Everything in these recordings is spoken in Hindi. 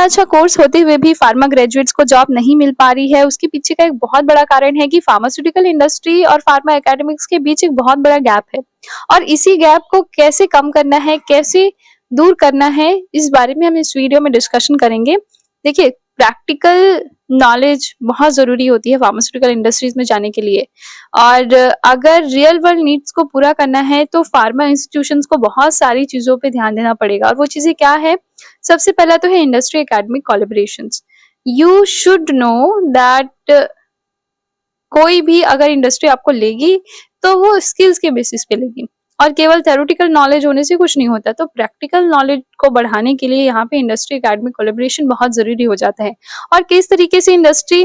इतना अच्छा कोर्स होते हुए भी फार्मा ग्रेजुएट्स को जॉब नहीं मिल पा रही है, उसके पीछे का एक बहुत बड़ा कारण है कि फार्मास्यूटिकल इंडस्ट्री और फार्मा एकेडमिक्स के बीच एक बहुत बड़ा गैप है। और इसी गैप को कैसे कम करना है, कैसे दूर करना है, इस बारे में हम इस वीडियो में डिस्कशन करेंगे। देखिए, प्रैक्टिकल नॉलेज बहुत जरूरी होती है फार्मास्यूटिकल इंडस्ट्रीज में जाने के लिए। और अगर रियल वर्ल्ड नीड्स को पूरा करना है तो फार्मा इंस्टीट्यूशंस को बहुत सारी चीजों पे ध्यान देना पड़ेगा। और वो चीजें क्या है? सबसे पहला तो है industry academic collaborations. You should know that कोई भी अगर इंडस्ट्री आपको लेगी तो वो स्किल्स के बेसिस पे लेगी, और केवल थ्योरेटिकल नॉलेज होने से कुछ नहीं होता। तो प्रैक्टिकल नॉलेज को बढ़ाने के लिए यहाँ पे इंडस्ट्री एकेडमिक कोलैबोरेशन बहुत जरूरी हो जाता है। और किस तरीके से इंडस्ट्री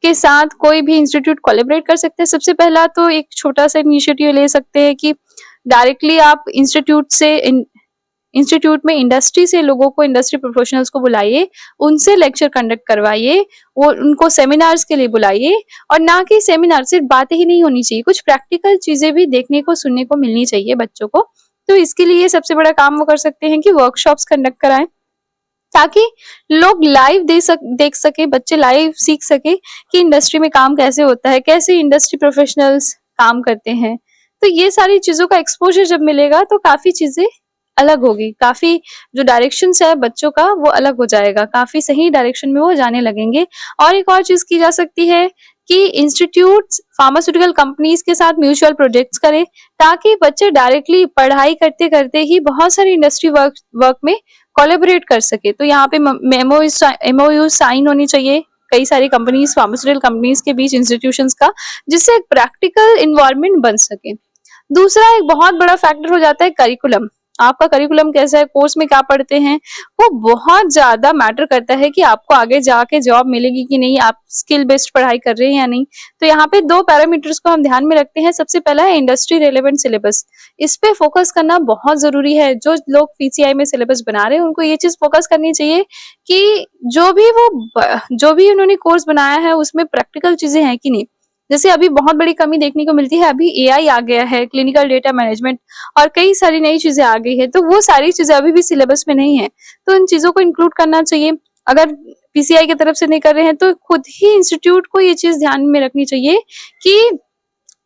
के साथ कोई भी इंस्टीट्यूट कोलैबोरेट कर सकते हैं? सबसे पहला तो एक छोटा सा इनिशिएटिव ले सकते हैं कि डायरेक्टली आप इंस्टीट्यूट में इंडस्ट्री से लोगों को, इंडस्ट्री प्रोफेशनल्स को बुलाइए, उनसे लेक्चर कंडक्ट करवाइए, वो उनको सेमिनार्स के लिए बुलाइए। और ना कि सेमिनार सिर्फ बातें ही नहीं होनी चाहिए, कुछ प्रैक्टिकल चीजें भी देखने को, सुनने को मिलनी चाहिए बच्चों को। तो इसके लिए सबसे बड़ा काम वो कर सकते हैं कि वर्कशॉप्स कंडक्ट कराएं, ताकि लोग लाइव देख सके, बच्चे लाइव सीख सके कि इंडस्ट्री में काम कैसे होता है, कैसे इंडस्ट्री प्रोफेशनल्स काम करते हैं। तो ये सारी चीजों का एक्सपोजर जब मिलेगा तो काफी चीजें अलग होगी, काफी जो डायरेक्शन है बच्चों का वो अलग हो जाएगा, काफी सही डायरेक्शन में वो जाने लगेंगे। और एक और चीज की जा सकती है कि इंस्टीट्यूट्स फार्मास्यूटिकल कंपनीज के साथ म्यूचुअल प्रोजेक्ट्स करें, ताकि बच्चे डायरेक्टली पढ़ाई करते करते ही बहुत सारी इंडस्ट्री वर्क में कोलैबोरेट कर सके। तो यहाँ पे एमओयू साइन होनी चाहिए कई सारी कंपनीज, फार्मास्यूटिकल कंपनीज के बीच, इंस्टीट्यूशंस का, जिससे एक प्रैक्टिकल इन्वायरमेंट बन सके। दूसरा एक बहुत बड़ा फैक्टर हो जाता है करिकुलम। आपका करिकुलम कैसा है, कोर्स में क्या पढ़ते हैं, वो बहुत ज्यादा मैटर करता है कि आपको आगे जाके जॉब मिलेगी कि नहीं, आप स्किल बेस्ड पढ़ाई कर रहे हैं या नहीं। तो यहाँ पे दो पैरामीटर्स को हम ध्यान में रखते हैं। सबसे पहला है इंडस्ट्री रेलेवेंट सिलेबस। इस पे फोकस करना बहुत जरूरी है। जो लोग पीसीआई में सिलेबस बना रहे हैं उनको ये चीज फोकस करनी चाहिए कि जो भी उन्होंने कोर्स बनाया है उसमें प्रैक्टिकल चीजें हैं कि नहीं। जैसे अभी बहुत बड़ी कमी देखने को मिलती है, अभी एआई आ गया है, क्लिनिकल डेटा मैनेजमेंट और कई सारी नई चीजें आ गई है, तो वो सारी चीजें अभी भी सिलेबस में नहीं है। तो इन चीजों को इंक्लूड करना चाहिए। अगर पीसीआई की तरफ से नहीं कर रहे हैं तो खुद ही इंस्टीट्यूट को ये चीज ध्यान में रखनी चाहिए कि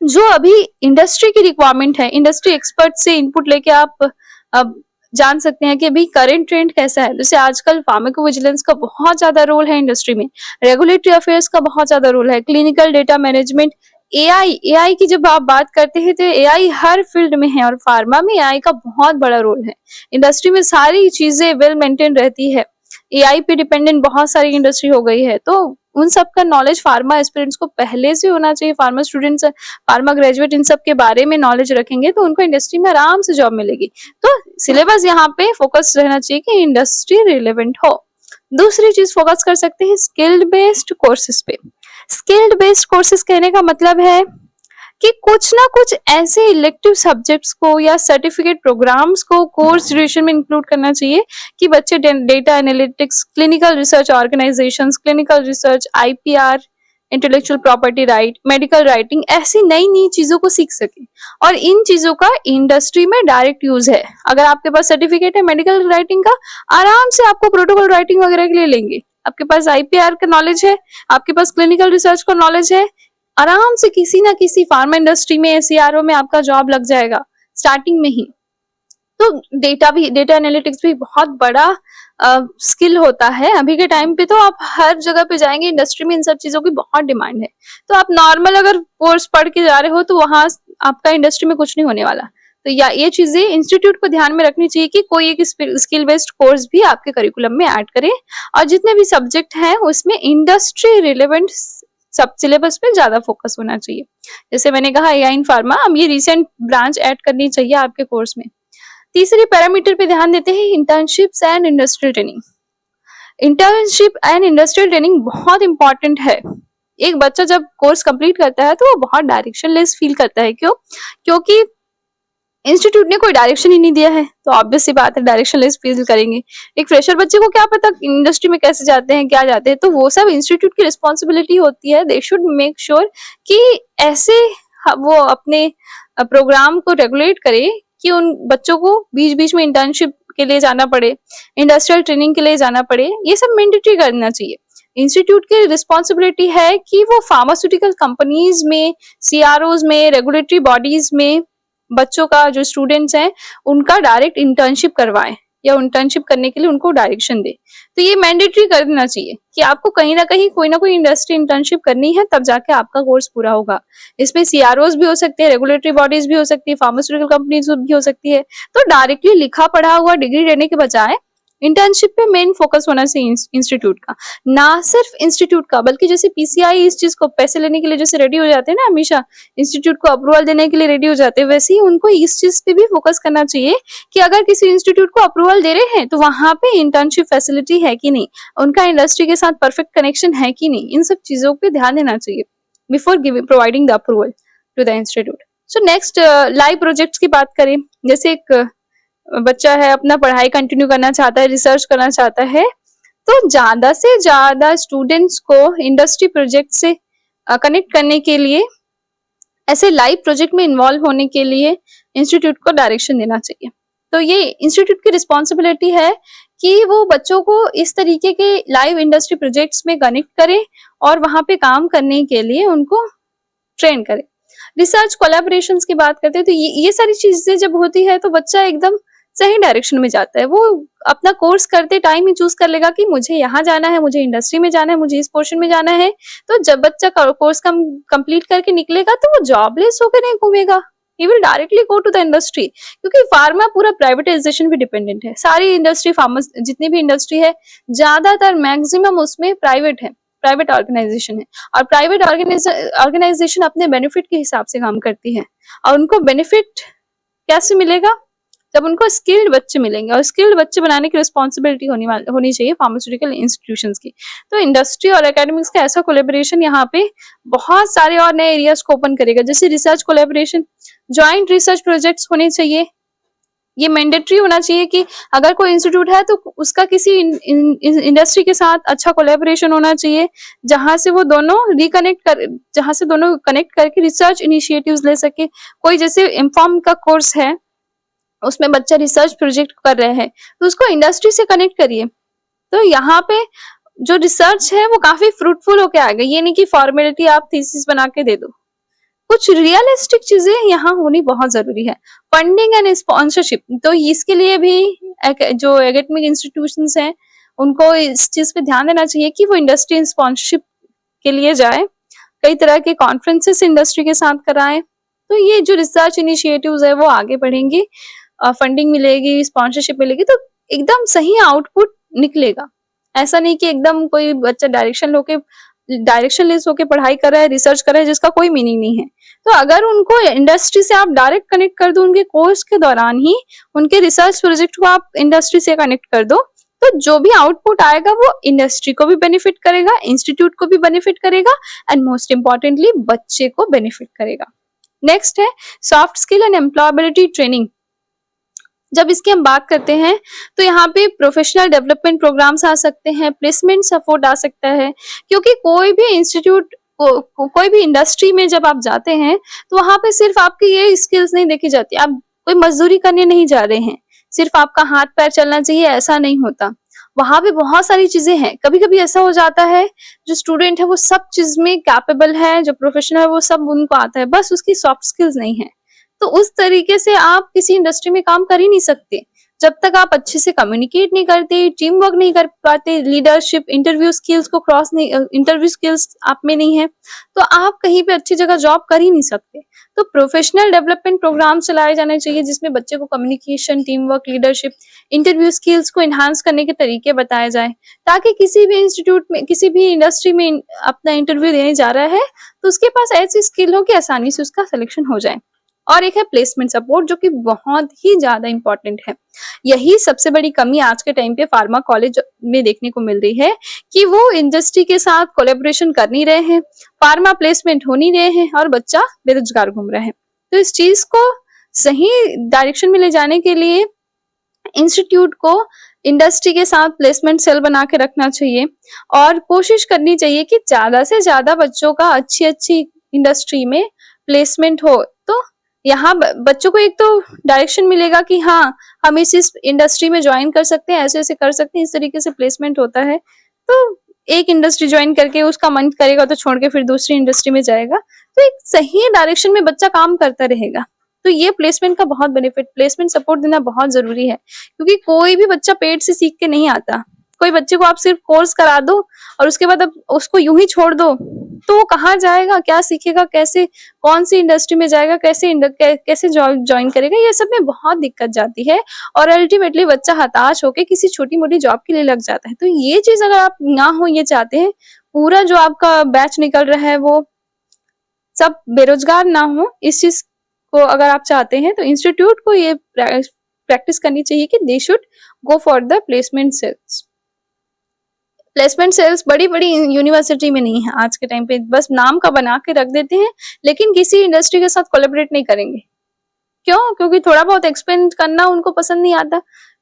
जो अभी इंडस्ट्री की रिक्वायरमेंट है, इंडस्ट्री एक्सपर्ट से इनपुट लेके आप अब जान सकते हैं कि अभी करंट ट्रेंड कैसा है। जैसे आजकल फार्माकोविजिलेंस का बहुत ज्यादा रोल है इंडस्ट्री में, रेगुलेटरी अफेयर्स का बहुत ज्यादा रोल है, क्लिनिकल डेटा मैनेजमेंट, एआई की जब आप बात करते हैं तो एआई हर फील्ड में है, और फार्मा में एआई का बहुत बड़ा रोल है। इंडस्ट्री में सारी चीजें वेल मेंटेन रहती है, एआई पे डिपेंडेंट बहुत सारी इंडस्ट्री हो गई है। तो उन सब का नॉलेज फार्मा एस्पिरेंट्स को पहले से होना चाहिए। Pharma students, pharma graduate in सब के बारे में नॉलेज रखेंगे तो उनको इंडस्ट्री में आराम से जॉब मिलेगी। तो सिलेबस यहाँ पे फोकस रहना चाहिए कि इंडस्ट्री रिलेवेंट हो। दूसरी चीज फोकस कर सकते हैं स्किल्ड बेस्ड कोर्सेज पे। स्किल्ड बेस्ड कोर्सेज कहने का मतलब है कि कुछ ना कुछ ऐसे इलेक्टिव सब्जेक्ट्स को या सर्टिफिकेट प्रोग्राम्स को कोर्स ड्यूरेशन में इंक्लूड करना चाहिए कि बच्चे data analytics, clinical research organisations, clinical research, IPR, intellectual property right, medical writing, ऐसी नई नई चीजों को सीख सके। और इन चीजों का इंडस्ट्री में डायरेक्ट यूज है। अगर आपके पास सर्टिफिकेट है मेडिकल राइटिंग का, आराम से आपको प्रोटोकॉल राइटिंग वगैरह के लिए लेंगे। आपके पास आईपीआर का नॉलेज है, आपके पास क्लिनिकल रिसर्च का नॉलेज है, आराम से किसी ना किसी फार्मा इंडस्ट्री में, सीआरओ में आपका जॉब लग जाएगा स्टार्टिंग में ही। तो डेटा एनालिटिक्स भी बहुत बड़ा स्किल होता है। अभी के टाइम पे तो आप हर जगह पे जाएंगे, इंडस्ट्री में इन सब चीजों की बहुत डिमांड है। तो आप नॉर्मल अगर कोर्स पढ़ के जा रहे हो तो वहां आपका इंडस्ट्री में कुछ नहीं होने वाला। तो या ये चीजें इंस्टीट्यूट को ध्यान में रखनी चाहिए कि कोई एक स्किल बेस्ड कोर्स भी आपके करिकुलम में ऐड करे, और जितने भी सब्जेक्ट हैं उसमें इंडस्ट्री रिलेवेंट सब सिलेबस पे ज्यादा फोकस होना चाहिए। जैसे मैंने कहा एआई इन फार्मा, अब ये रिसेंट ब्रांच ऐड करनी चाहिए आपके कोर्स में। तीसरी पैरामीटर पे ध्यान देते हैं internships and industrial training. Internship and industrial training बहुत इंपॉर्टेंट है। एक बच्चा जब कोर्स कंप्लीट करता है तो वो बहुत डायरेक्शनलेस फील करता है। क्योंकि इंस्टीट्यूट ने कोई डायरेक्शन ही नहीं दिया है, तो ऑब्वियस सी बात है डायरेक्शनलेस फील करेंगे। एक फ्रेशर बच्चे को क्या पता इंडस्ट्री में कैसे जाते हैं, क्या जाते हैं, तो वो सब इंस्टीट्यूट की रिस्पॉन्सिबिलिटी होती है। दे शुड मेक श्योर कि ऐसे वो अपने प्रोग्राम को रेगुलेट करे कि उन बच्चों को बीच बीच में इंटर्नशिप के लिए जाना पड़े, इंडस्ट्रियल ट्रेनिंग के लिए जाना पड़े, ये सब मैंडेटरी करना चाहिए। इंस्टीट्यूट की रिस्पॉन्सिबिलिटी है कि वो फार्मास्यूटिकल कंपनीज में, सीआरओज में, रेगुलेटरी बॉडीज में बच्चों का, जो स्टूडेंट्स हैं, उनका डायरेक्ट इंटर्नशिप करवाएं या इंटर्नशिप करने के लिए उनको डायरेक्शन दे। तो ये मैंडेटरी कर देना चाहिए कि आपको कहीं ना कोई इंडस्ट्री इंटर्नशिप करनी है, तब जाके आपका कोर्स पूरा होगा। इसमें सीआरओज भी हो सकते हैं, रेगुलेटरी बॉडीज भी हो सकती है, फार्मास्यूटिकल कंपनीज भी हो सकती है। तो डायरेक्टली लिखा पढ़ा हुआ डिग्री लेने के बजाय इंटर्नशिप पे मेन फोकस होना चाहिए इंस्टीट्यूट का, ना सिर्फ इंस्टीट्यूट का, बल्कि जैसे पीसीआई इस चीज को पैसे लेने के लिए जैसे रेडी हो जाते हैं ना, हमेशा इंस्टीट्यूट को अप्रूवल देने के लिए रेडी हो जाते हैं, वैसे ही उनको इस चीज पे भी फोकस करना चाहिए कि अगर किसी इंस्टीट्यूट को अप्रूवल दे रहे हैं तो वहां पे इंटर्नशिप फैसिलिटी है कि नहीं, उनका इंडस्ट्री के साथ परफेक्ट कनेक्शन है कि नहीं, इन सब चीजों पे ध्यान देना चाहिए before providing the approval to the institute. So next, live projects की बात करें। जैसे एक बच्चा है, अपना पढ़ाई कंटिन्यू करना चाहता है, रिसर्च करना चाहता है, तो ज्यादा से ज्यादा स्टूडेंट्स को इंडस्ट्री प्रोजेक्ट से कनेक्ट करने के लिए, ऐसे लाइव प्रोजेक्ट में इन्वॉल्व होने के लिए इंस्टीट्यूट को डायरेक्शन देना चाहिए। तो ये इंस्टीट्यूट की रिस्पॉन्सिबिलिटी है कि वो बच्चों को इस तरीके के लाइव इंडस्ट्री प्रोजेक्ट्स में कनेक्ट करे और वहां पे काम करने के लिए उनको ट्रेन करे। रिसर्च कोलैबोरेशंस की बात करते हैं तो ये सारी चीजें जब होती है तो बच्चा एकदम सही डायरेक्शन में जाता है। वो अपना कोर्स करते टाइम ही चूज कर लेगा कि मुझे यहाँ जाना है, मुझे इंडस्ट्री में जाना है, मुझे इस पोर्शन में जाना है। तो जब बच्चा कोर्स कंप्लीट करके निकलेगा तो वो जॉबलेस होकर नहीं घूमेगा, he will directly go to the industry, क्योंकि फार्मा पूरा प्राइवेटाइजेशन पे डिपेंडेंट है। सारी इंडस्ट्री, फार्मा जितनी भी इंडस्ट्री है, ज्यादातर मैक्सिमम उसमें प्राइवेट है, प्राइवेट ऑर्गेनाइजेशन है। और प्राइवेट ऑर्गेनाइजेशन अपने बेनिफिट के हिसाब से काम करती है। और उनको बेनिफिट कैसे मिलेगा? जब उनको स्किल्ड बच्चे मिलेंगे, और स्किल्ड बच्चे बनाने की रिस्पॉन्सिबिलिटी होनी चाहिए फार्मास्यूटिकल इंस्टीट्यूशंस की। तो इंडस्ट्री और एकेडमिक्स का ऐसा कोलेबोरेशन यहाँ पे बहुत सारे और नए एरियाज को ओपन करेगा। जैसे research collaboration, joint research projects होने चाहिए। ये मैंडेटरी होना चाहिए कि अगर कोई इंस्टीट्यूट है तो उसका किसी इंडस्ट्री के साथ अच्छा कोलैबोरेशन होना चाहिए, जहां से दोनों कनेक्ट करके रिसर्च इनिशिएटिव्स ले सके। कोई जैसे इन्फॉर्म का कोर्स है, उसमें बच्चा रिसर्च प्रोजेक्ट कर रहे हैं, तो उसको इंडस्ट्री से कनेक्ट करिए। तो यहाँ पे जो रिसर्च है वो काफी फ्रूटफुल होके आएगा। ये नहीं कि फॉर्मेलिटी आप थीसिस बना के दे दो, कुछ रियलिस्टिक चीजें यहाँ होनी बहुत जरूरी है। फंडिंग एंड स्पॉन्सरशिप, तो इसके लिए भी जो एकेडमिक इंस्टीट्यूशंस हैं उनको इस चीज पे ध्यान देना चाहिए कि वो इंडस्ट्री स्पॉन्सरशिप के लिए जाए, कई तरह के कॉन्फ्रेंसेस इंडस्ट्री के साथ कराएं। तो ये जो रिसर्च इनिशिएटिव्स है वो आगे बढ़ेंगी, फंडिंग मिलेगी, स्पॉन्सरशिप मिलेगी, तो एकदम सही आउटपुट निकलेगा। ऐसा नहीं कि एकदम कोई बच्चा डायरेक्शनलेस होके पढ़ाई कर रहा है, रिसर्च कर रहा है, जिसका कोई मीनिंग नहीं है। तो अगर उनको इंडस्ट्री से आप डायरेक्ट कनेक्ट कर दो, उनके कोर्स के दौरान ही उनके रिसर्च प्रोजेक्ट को आप इंडस्ट्री से कनेक्ट कर दो, तो जो भी आउटपुट आएगा वो इंडस्ट्री को भी बेनिफिट करेगा, इंस्टीट्यूट को भी बेनिफिट करेगा, एंड मोस्ट इंपॉर्टेंटली बच्चे को बेनिफिट करेगा। नेक्स्ट है soft skill and employability training. जब इसकी हम बात करते हैं तो यहाँ पे प्रोफेशनल डेवलपमेंट प्रोग्राम्स आ सकते हैं, प्लेसमेंट सपोर्ट आ सकता है, क्योंकि कोई भी इंस्टीट्यूट कोई भी इंडस्ट्री में जब आप जाते हैं तो वहां पे सिर्फ आपकी ये स्किल्स नहीं देखी जाती। आप कोई मजदूरी करने नहीं जा रहे हैं, सिर्फ आपका हाथ पैर चलना चाहिए, ऐसा नहीं होता। वहां पे बहुत सारी चीजें हैं। कभी कभी ऐसा हो जाता है जो स्टूडेंट है वो सब चीज में कैपेबल है, जो प्रोफेशनल है वो सब उनको आता है, बस उसकी सॉफ्ट स्किल्स नहीं है। तो उस तरीके से आप किसी इंडस्ट्री में काम कर ही नहीं सकते जब तक आप अच्छे से कम्युनिकेट नहीं करते, टीम वर्क नहीं कर पाते, लीडरशिप, इंटरव्यू स्किल्स आप में नहीं है, तो आप कहीं पे अच्छी जगह जॉब कर ही नहीं सकते। तो प्रोफेशनल डेवलपमेंट प्रोग्राम चलाए जाने चाहिए जिसमें बच्चे को communication, team work, leadership, interview skills को एनहांस करने के तरीके बताए जाए, ताकि किसी भी इंस्टीट्यूट में, किसी भी इंडस्ट्री में अपना इंटरव्यू देने जा रहा है तो उसके पास ऐसी स्किल हो कि आसानी से उसका सिलेक्शन हो जाए। और एक है प्लेसमेंट सपोर्ट, जो कि बहुत ही ज्यादा इंपॉर्टेंट है। यही सबसे बड़ी कमी आज के टाइम पे फार्मा कॉलेज में देखने को मिल रही है कि वो इंडस्ट्री के साथ कोलैबोरेशन कर नहीं रहे हैं, फार्मा प्लेसमेंट हो नहीं रहे हैं और बच्चा बेरोजगार घूम रहा है। तो इस चीज को सही डायरेक्शन में ले जाने के लिए इंस्टीट्यूट को इंडस्ट्री के साथ प्लेसमेंट सेल बना के रखना चाहिए और कोशिश करनी चाहिए कि ज्यादा से ज्यादा बच्चों का अच्छी इंडस्ट्री में प्लेसमेंट हो। तो यहाँ बच्चों को एक तो डायरेक्शन मिलेगा कि हाँ, हम इस इंडस्ट्री में ज्वाइन कर सकते हैं, ऐसे ऐसे कर सकते हैं, इस तरीके से प्लेसमेंट होता है। तो एक इंडस्ट्री ज्वाइन करके उसका मन करेगा तो छोड़ के फिर दूसरी इंडस्ट्री में जाएगा, तो एक सही डायरेक्शन में बच्चा काम करता रहेगा। तो ये प्लेसमेंट का बहुत बेनिफिट, प्लेसमेंट सपोर्ट देना बहुत जरूरी है, क्योंकि कोई भी बच्चा पेट से सीख के नहीं आता। कोई बच्चे को आप सिर्फ कोर्स करा दो और उसके बाद अब उसको यूं ही छोड़ दो, तो वो कहाँ जाएगा, क्या सीखेगा, कैसे, कौन सी इंडस्ट्री में जाएगा, कैसे ज्वाइन करेगा, ये सब में बहुत दिक्कत जाती है। और अल्टीमेटली बच्चा हताश होकर किसी छोटी मोटी जॉब के लिए लग जाता है। तो ये चीज अगर आप ना हो, ये चाहते हैं पूरा जो आपका बैच निकल रहा है वो सब बेरोजगार ना हो, इस चीज को अगर आप चाहते हैं तो इंस्टीट्यूट को ये प्रैक्टिस करनी चाहिए कि they should go for the placement cells. Placement cells बड़ी बड़ी यूनिवर्सिटी में नहीं है आज के टाइम पे, बस नाम का बना के रख देते हैं, लेकिन किसी इंडस्ट्री के साथ कोलैबोरेट नहीं करेंगे। क्यों? क्योंकि थोड़ा बहुत एक्सपेंड करना उनको पसंद नहीं आता।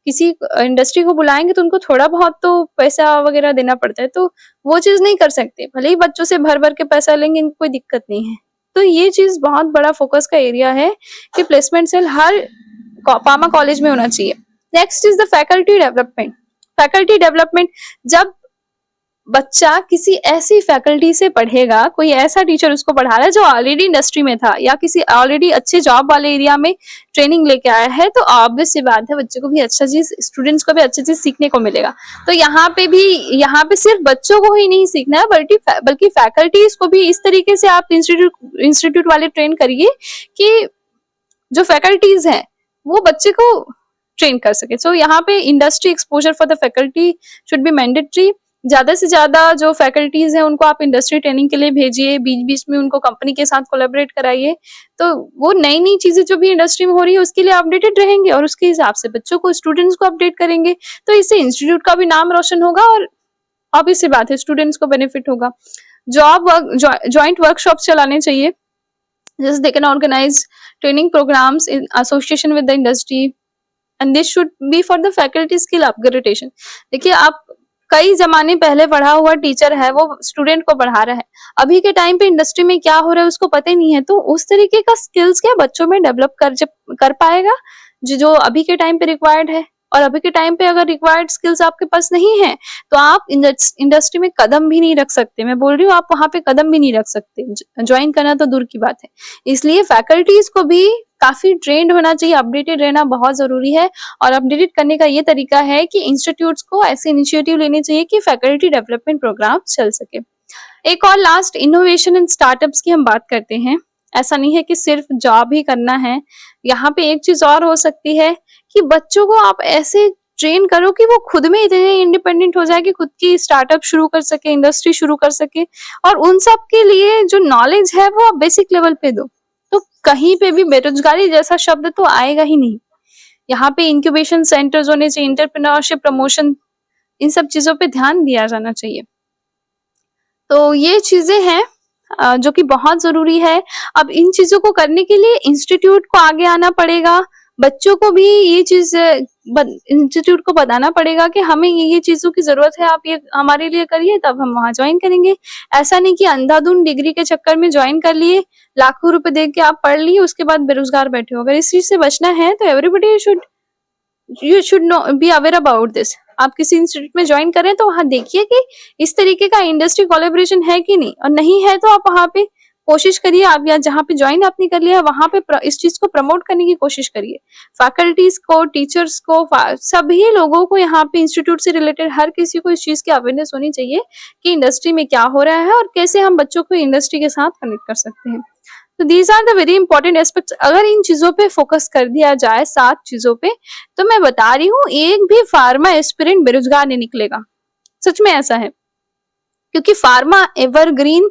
किसी इंडस्ट्री को बुलाएंगे तो उनको थोड़ा बहुत तो पैसा वगैरह देना पड़ता है, तो वो चीज नहीं कर सकते। भले ही बच्चों से भर भर के पैसा लेंगे, इनको कोई दिक्कत नहीं है। तो ये चीज बहुत बड़ा फोकस का एरिया है कि प्लेसमेंट सेल हर फार्मा कॉलेज में होना चाहिए। Next is the faculty development. Faculty development, जब बच्चा किसी ऐसी फैकल्टी से पढ़ेगा, कोई ऐसा टीचर उसको पढ़ा रहा है जो ऑलरेडी इंडस्ट्री में था या किसी ऑलरेडी अच्छे जॉब वाले एरिया में ट्रेनिंग लेके आया है, तो ऑब्वियस सी बात है बच्चे को भी अच्छा चीज, स्टूडेंट्स को भी अच्छी चीज सीखने को मिलेगा। तो यहाँ पे सिर्फ बच्चों को ही नहीं सीखना है, बल्कि फैकल्टीज को भी इस तरीके से आप इंस्टीट्यूट वाले ट्रेन करिए कि जो फैकल्टीज हैं वो बच्चे को ट्रेन कर सके। सो यहाँ पे industry exposure for the faculty should be mandatory. ज्यादा से ज्यादा जो फैकल्टीज हैं उनको आप इंडस्ट्री ट्रेनिंग के लिए भेजिए, बीच बीच में उनको कंपनी के साथ कोलैबोरेट कराइए, तो वो नई नई चीजें जो भी इंडस्ट्री में हो रही है उसके लिए अपडेटेड रहेंगे और उसके हिसाब से बच्चों को, स्टूडेंट्स को अपडेट करेंगे। तो इससे इंस्टीट्यूट का भी नाम रोशन होगा और ऑब्वियस सी बात है स्टूडेंट्स को बेनिफिट होगा। ज्वाइंट वर्कशॉप्स चलाने चाहिए, जैसे they can organise training programmes in association with the industry and this should be for the faculty skill upgradation. देखिए, आप कई जमाने पहले पढ़ा हुआ टीचर है, वो स्टूडेंट को पढ़ा रहा है, अभी के टाइम पे इंडस्ट्री में क्या हो रहा है उसको पता ही नहीं है, तो उस तरीके का स्किल्स क्या बच्चों में डेवलप कर पाएगा जो अभी के टाइम पे रिक्वायर्ड है। और अभी के टाइम पे अगर रिक्वायर्ड स्किल्स आपके पास नहीं है तो आप इंडस्ट्री में कदम भी नहीं रख सकते। मैं बोल रही हूँ, आप वहां पे कदम भी नहीं रख सकते, ज्वाइन करना तो दूर की बात है। इसलिए फैकल्टीज को भी काफी ट्रेंड होना चाहिए, अपडेटेड रहना बहुत जरूरी है। और अपडेटेड करने का ये तरीका है कि इंस्टीट्यूट्स को ऐसे इनिशिएटिव लेने चाहिए कि फैकल्टी डेवलपमेंट प्रोग्राम चल सके। एक और लास्ट, इनोवेशन एंड स्टार्टअप्स की हम बात करते हैं। ऐसा नहीं है कि सिर्फ जॉब ही करना है, यहाँ पे एक चीज और हो सकती है कि बच्चों को आप ऐसे ट्रेन करो कि वो खुद में इतने इंडिपेंडेंट हो जाए कि खुद की स्टार्टअप शुरू कर सके, इंडस्ट्री शुरू कर सके, और उन सब के लिए जो नॉलेज है वो आप बेसिक लेवल पे दो। तो कहीं पे भी बेरोजगारी जैसा शब्द तो आएगा ही नहीं। यहाँ पे इंक्यूबेशन सेंटर्स होने चाहिए, एंटरप्रेन्योरशिप प्रमोशन, इन सब चीजों पे ध्यान दिया जाना चाहिए। तो ये चीजें हैं जो कि बहुत जरूरी है। अब इन चीजों को करने के लिए इंस्टीट्यूट को आगे आना पड़ेगा, बच्चों को भी ये चीज इंस्टीट्यूट को बताना पड़ेगा कि हमें ये चीजों की जरूरत है, आप ये हमारे लिए करिए, तब हम वहां ज्वाइन करेंगे। ऐसा नहीं कि अंधाधुंध डिग्री के चक्कर में ज्वाइन कर लिए, लाखों रुपए दे के आप पढ़ लिए, उसके बाद बेरोजगार बैठे हो। अगर इस चीज से बचना है तो everybody you should know be aware about this. आप किसी इंस्टीट्यूट में ज्वाइन करें तो वहां देखिए कि इस तरीके का इंडस्ट्री कोलैबोरेशन है कि नहीं, और नहीं है तो आप वहां पे कोशिश करिए, आप या जहाँ पे ज्वाइन आपने कर लिया वहां पे इस चीज को प्रमोट करने की कोशिश करिए। फैकल्टीज को, टीचर्स को, सभी लोगों को यहाँ पे इंस्टीट्यूट से रिलेटेड हर किसी को इस चीज की अवेयरनेस होनी चाहिए कि इंडस्ट्री में क्या हो रहा है और कैसे हम बच्चों को इंडस्ट्री के साथ कनेक्ट कर सकते हैं। तो these are the very important aspects. अगर इन चीजों पे फोकस कर दिया जाए, 7 चीजों पे, तो मैं बता रही हूँ एक भी फार्मा एस्पिरेंट बेरोजगार नहीं निकलेगा। सच में ऐसा है, क्योंकि फार्मा एवरग्रीन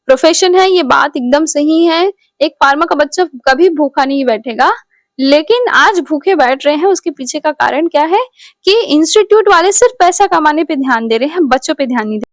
प्रोफेशन है, ये बात एकदम सही है। एक फार्मा का बच्चा कभी भूखा नहीं बैठेगा, लेकिन आज भूखे बैठ रहे हैं, उसके पीछे का कारण क्या है कि इंस्टीट्यूट वाले सिर्फ पैसा कमाने पे ध्यान दे रहे हैं, बच्चों पे ध्यान नहीं दे